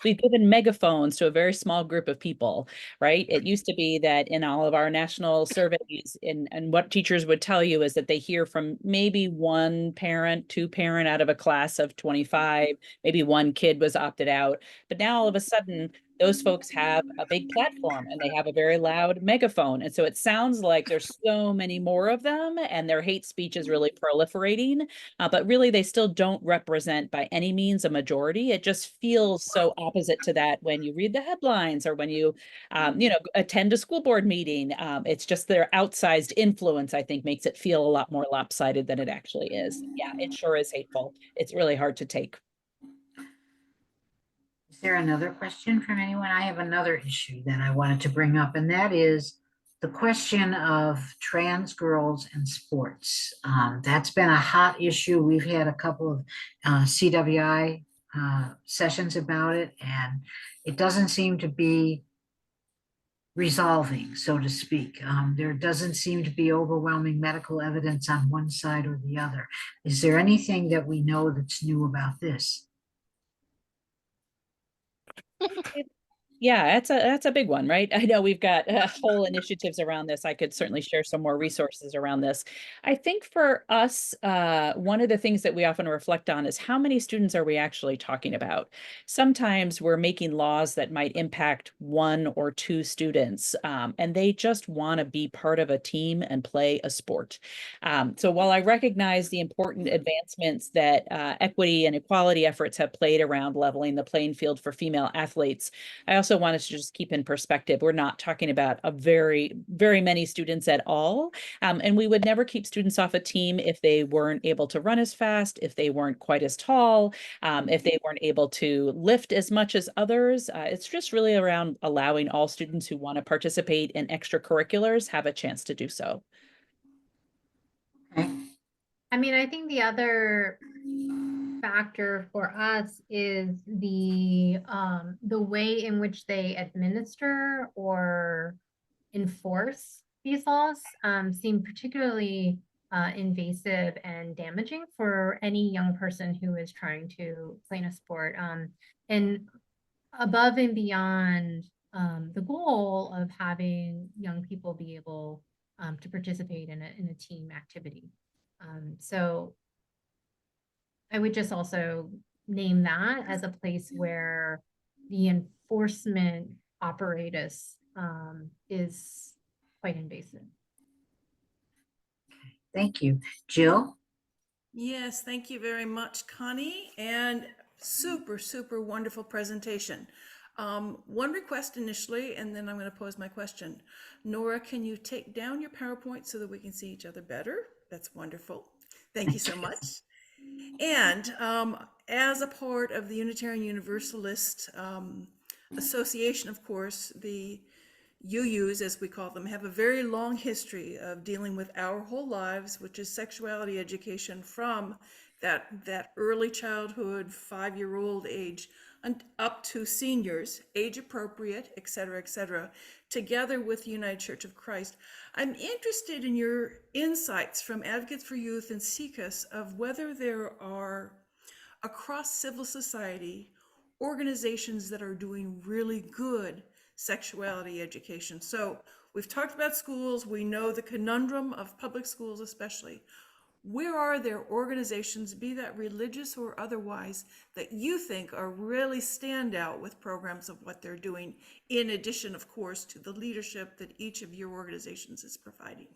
S3: we've given megaphones to a very small group of people, right? It used to be that in all of our national surveys, and what teachers would tell you is that they hear from maybe one parent, two parent out of a class of 25, maybe one kid was opted out. But now all of a sudden, those folks have a big platform and they have a very loud megaphone. And so it sounds like there's so many more of them and their hate speech is really proliferating. But really, they still don't represent by any means a majority. It just feels so opposite to that when you read the headlines or when you, attend a school board meeting. It's just their outsized influence, I think, makes it feel a lot more lopsided than it actually is. Yeah, it sure is hateful. It's really hard to take.
S4: Is there another question from anyone? I have another issue that I wanted to bring up, and that is the question of trans girls in sports. That's been a hot issue. We've had a couple of CWI sessions about it, and it doesn't seem to be resolving, so to speak. There doesn't seem to be overwhelming medical evidence on one side or the other. Is there anything that we know that's new about this?
S3: Yeah, that's a big one, right? I know we've got whole initiatives around this. I could certainly share some more resources around this. I think for us, one of the things that we often reflect on is how many students are we actually talking about? Sometimes we're making laws that might impact one or two students, and they just want to be part of a team and play a sport. So while I recognize the important advancements that equity and equality efforts have played around leveling the playing field for female athletes, I also wanted to just keep in perspective, we're not talking about a very, very many students at all. And we would never keep students off a team if they weren't able to run as fast, if they weren't quite as tall, if they weren't able to lift as much as others. It's just really around allowing all students who want to participate in extracurriculars have a chance to do so.
S4: Okay.
S2: I mean, I think the other factor for us is the way in which they administer or enforce these laws seem particularly invasive and damaging for any young person who is trying to play in a sport. And above and beyond the goal of having young people be able to participate in a team activity. So I would just also name that as a place where the enforcement apparatus is quite invasive.
S4: Thank you. Jill?
S6: Yes, thank you very much, Connie, and super, super wonderful presentation. One request initially, and then I'm going to pose my question. Nora, can you take down your PowerPoint so that we can see each other better? That's wonderful. Thank you so much. And as a part of the Unitarian Universalist Association, of course, the you use, as we call them, have a very long history of dealing with Our Whole Lives, which is sexuality education from that early childhood, 5-year-old age, and up to seniors, age appropriate, et cetera, together with the United Church of Christ. I'm interested in your insights from Advocates for Youth and CCUS of whether there are, across civil society, organizations that are doing really good sexuality education. So we've talked about schools. We know the conundrum of public schools, especially. Where are there organizations, be that religious or otherwise, that you think are really stand out with programs of what they're doing, in addition, of course, to the leadership that each of your organizations is providing?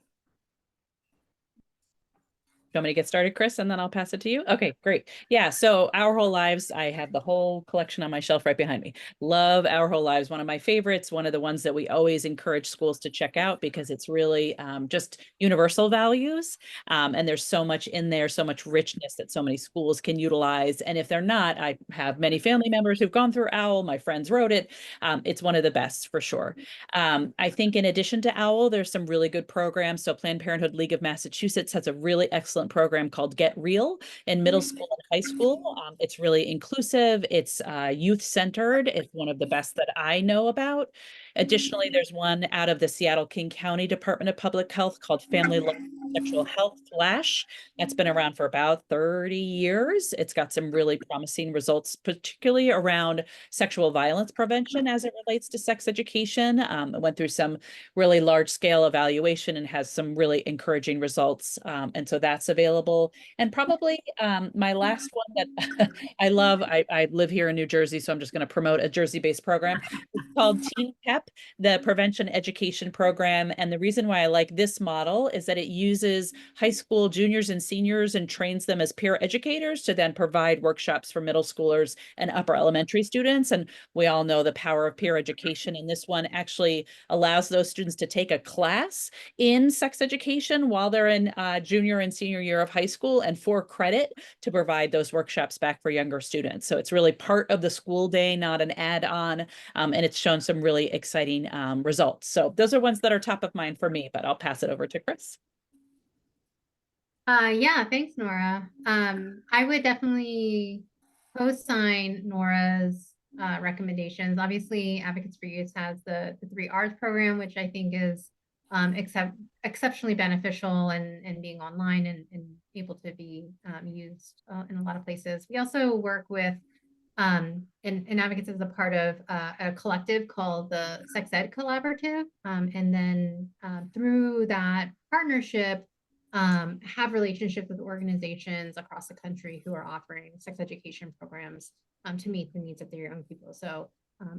S3: Do you want me to get started, Chris, and then I'll pass it to you? Okay, great. Yeah, so Our Whole Lives, I have the whole collection on my shelf right behind me. Love Our Whole Lives, one of my favorites, one of the ones that we always encourage schools to check out because it's really just universal values. And there's so much in there, so much richness that so many schools can utilize. And if they're not, I have many family members who've gone through OWL. My friends wrote it. It's one of the best for sure. I think in addition to OWL, there's some really good programs. So Planned Parenthood League of Massachusetts has a really excellent program called Get Real in middle school and high school. It's really inclusive. It's youth-centered. It's one of the best that I know about. Additionally, there's one out of the Seattle King County Department of Public Health called Family Life Sexual Health Flash. That's been around for about 30 years. It's got some really promising results, particularly around sexual violence prevention as it relates to sex education. It went through some really large scale evaluation and has some really encouraging results. And so that's available. And probably my last one that I love, I live here in New Jersey, so I'm just going to promote a Jersey-based program. It's called Teen PEP, the Prevention Education Program. And the reason why I like this model is that it uses high school juniors and seniors and trains them as peer educators to then provide workshops for middle schoolers and upper elementary students. And we all know the power of peer education. And this one actually allows those students to take a class in sex education while they're in junior and senior year of high school, and for credit to provide those workshops back for younger students. So it's really part of the school day, not an add-on. And it's shown some really exciting results. So those are ones that are top of mind for me, but I'll pass it over to Chris.
S2: Yeah, thanks, Nora. I would definitely co-sign Nora's recommendations. Obviously, Advocates for Youth has the 3 R's program, which I think is exceptionally beneficial and being online and able to be used in a lot of places. We also work with and Advocates is a part of a collective called the Sex Ed Collaborative. And then through that partnership, have relationships with organizations across the country who are offering sex education programs to meet the needs of their young people. So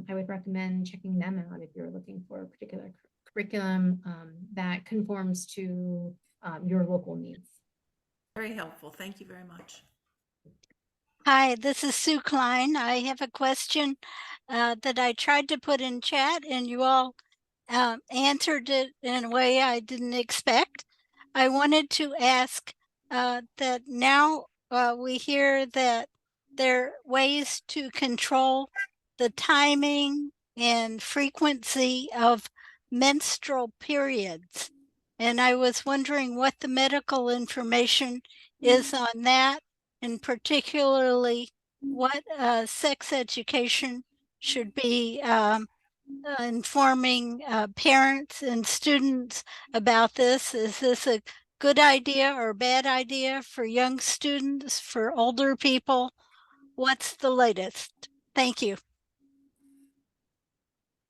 S2: I would recommend checking them out if you're looking for a particular curriculum that conforms to your local needs.
S6: Very helpful. Thank you very much.
S7: Hi, this is Sue Klein. I have a question that I tried to put in chat and you all answered it in a way I didn't expect. I wanted to ask that now we hear that there are ways to control the timing and frequency of menstrual periods. And I was wondering what the medical information is on that, and particularly what sex education should be informing parents and students about this. Is this a good idea or bad idea for young students, for older people? What's the latest? Thank you.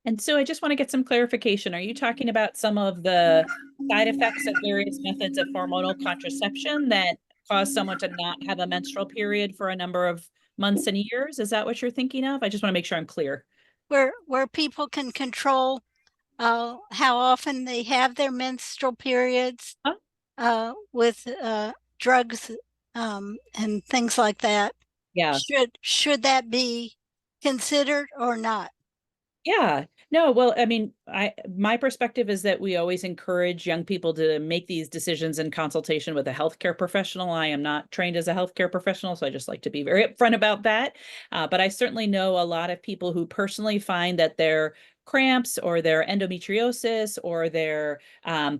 S3: And so I just want to get some clarification. Are you talking about some of the side effects of various methods of hormonal contraception that cause someone to not have a menstrual period for a number of months and years? Is that what you're thinking of? I just want to make sure I'm clear.
S7: Where people can control how often they have their menstrual periods with drugs and things like that.
S3: Yeah.
S7: Should that be considered or not?
S3: Yeah, no, well, I mean, my perspective is that we always encourage young people to make these decisions in consultation with a healthcare professional. I am not trained as a healthcare professional, so I just like to be very upfront about that. But I certainly know a lot of people who personally find that their cramps or their endometriosis or their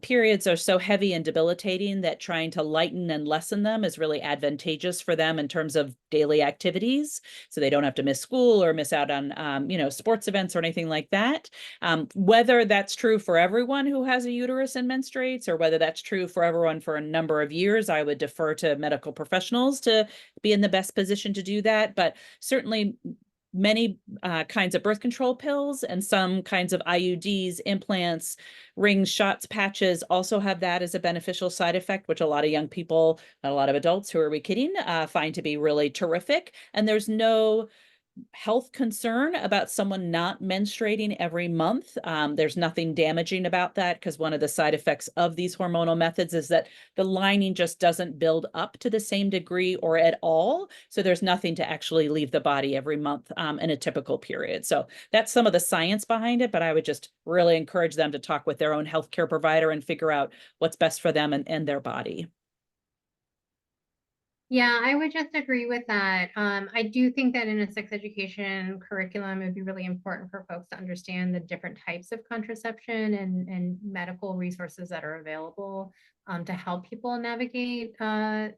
S3: periods are so heavy and debilitating that trying to lighten and lessen them is really advantageous for them in terms of daily activities. So they don't have to miss school or miss out on, sports events or anything like that. Whether that's true for everyone who has a uterus and menstruates, or whether that's true for everyone for a number of years, I would defer to medical professionals to be in the best position to do that. But certainly many kinds of birth control pills and some kinds of IUDs, implants, rings, shots, patches also have that as a beneficial side effect, which a lot of young people, a lot of adults, who are we kidding, find to be really terrific. And there's no health concern about someone not menstruating every month. There's nothing damaging about that, because one of the side effects of these hormonal methods is that the lining just doesn't build up to the same degree or at all. So there's nothing to actually leave the body every month in a typical period. So that's some of the science behind it, but I would just really encourage them to talk with their own healthcare provider and figure out what's best for them and their body.
S2: Yeah, I would just agree with that. I do think that in a sex education curriculum, it would be really important for folks to understand the different types of contraception and medical resources that are available to help people navigate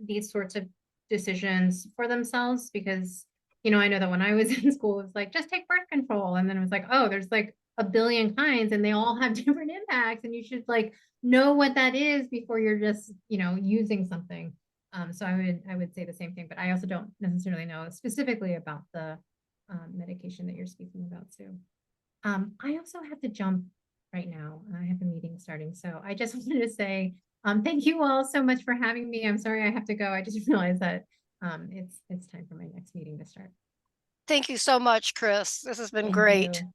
S2: these sorts of decisions for themselves. Because, I know that when I was in school, it was like, just take birth control. And then it was like, oh, there's like a billion kinds and they all have different impacts. And you should like know what that is before you're just, using something. So I would say the same thing, but I also don't necessarily know specifically about the medication that you're speaking about, Sue. I also have to jump right now. I have a meeting starting, so I just wanted to say thank you all so much for having me. I'm sorry I have to go. I just realized that it's time for my next meeting to start.
S1: Thank you so much, Chris. This has been
S2: Thank
S1: great.
S2: you.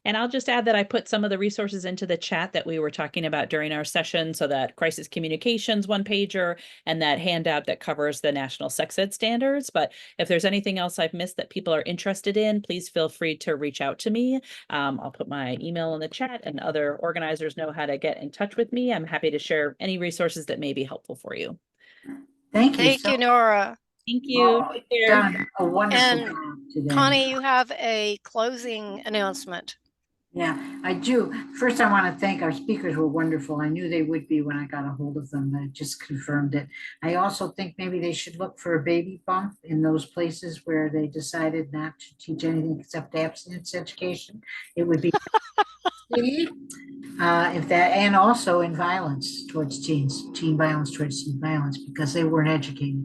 S3: And I'll just add that I put some of the resources into the chat that we were talking about during our session. So that crisis communications one pager and that handout that covers the national sex ed standards. But if there's anything else I've missed that people are interested in, please feel free to reach out to me. I'll put my email in the chat, and other organizers know how to get in touch with me. I'm happy to share any resources that may be helpful for you.
S4: Thank you.
S1: Thank you, Nora.
S3: Thank you.
S4: Oh,
S3: Take care.
S4: done a wonderful
S1: And
S4: job today.
S1: Connie, you have a closing announcement.
S4: Yeah, I do. First, I want to thank our speakers were wonderful. I knew they would be when I got a hold of them. That just confirmed it. I also think maybe they should look for a baby bump in those places where they decided not to teach anything except abstinence education. It would be if that, and also in violence towards teens, teen violence towards teen violence, because they weren't educated.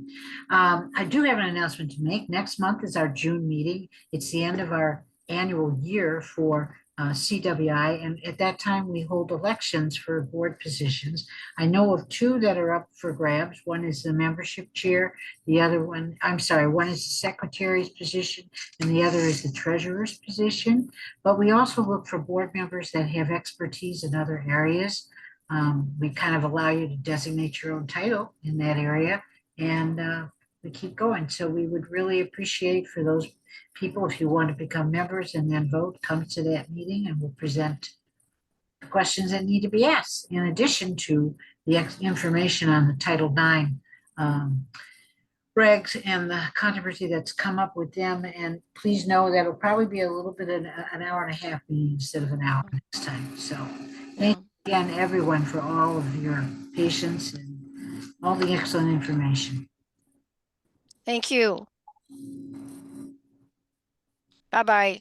S4: I do have an announcement to make. Next month is our June meeting. It's the end of our annual year for CWI, and at that time we hold elections for board positions. I know of two that are up for grabs. One is the membership chair, the other one, I'm sorry, one is the secretary's position, and the other is the treasurer's position. But we also look for board members that have expertise in other areas. We kind of allow you to designate your own title in that area, and we keep going. So we would really appreciate for those people, if you want to become members and then vote, come to that meeting and we'll present the questions that need to be asked, in addition to the information on the Title IX regs and the controversy that's come up with them. And please know that it'll probably be a little bit of an hour and a half meeting instead of an hour next time. So thank you again, everyone, for all of your patience and all the excellent information.
S1: Thank you. Bye-bye.